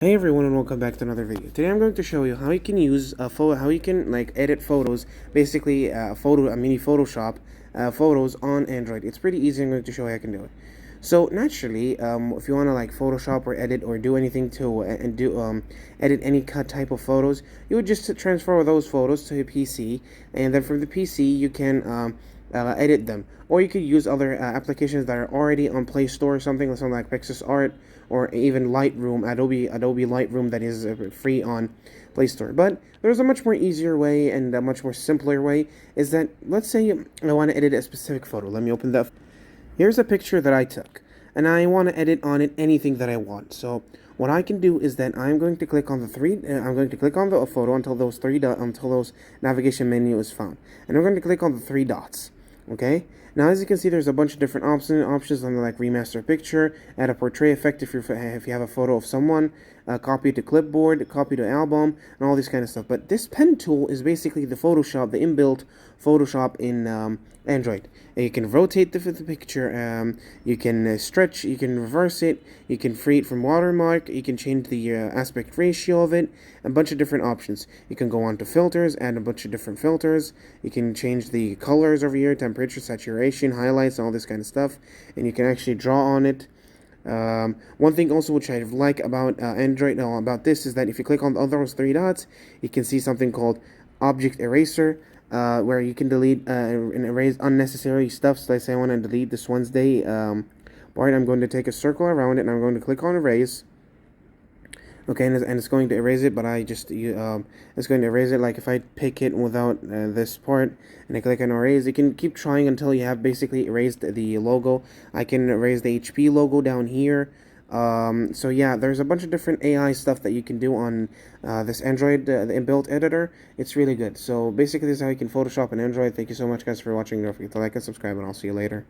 Hey everyone, and welcome back to another video. Today I'm going to show you how you can use a photo, how you can edit photos, basically a mini Photoshop photos on Android. It's pretty easy. I'm going to show you how I can do it. So naturally, if you want to Photoshop or edit or do anything to edit any type of photos, you would just transfer those photos to your PC, and then from the PC you can edit them. Or you could use other applications that are already on Play Store, something like PixArt or even Lightroom, Adobe Lightroom, that is free on Play Store. But there's a much more easier way and a much more simpler way. Is that, let's say I want to edit a specific photo. Let me open that. Here's a picture that I took, and I want to edit on it anything that I want. So what I can do is that I'm going to click on the photo until those navigation menu is found, and I'm going to click on the three dots. Okay. Now, as you can see, there's a bunch of different options on the remaster picture, add a portrait effect if you have a photo of someone, copy to clipboard, copy to album, and all this kind of stuff. But this pen tool is basically the inbuilt Photoshop in Android. And you can rotate the picture, you can stretch, you can reverse it, you can free it from watermark, you can change the aspect ratio of it, a bunch of different options. You can go on to filters, add a bunch of different filters, you can change the colors over here, temperature, saturation, highlights, all this kind of stuff, and you can actually draw on it. One thing also which I like about Android, about this, is that if you click on those three dots, you can see something called Object Eraser, where you can delete and erase unnecessary stuff. So let's say I want to delete this Wednesday part. I'm going to take a circle around it, and I'm going to click on Erase. Okay, and it's going to erase it, but it's going to erase it. Like if I pick it without this part and I click on erase, you can keep trying until you have basically erased the logo. I can erase the HP logo down here. So yeah, there's a bunch of different AI stuff that you can do on this Android, the inbuilt editor. It's really good. So basically, this is how you can Photoshop on Android. Thank you so much, guys, for watching. Don't forget to like and subscribe, and I'll see you later.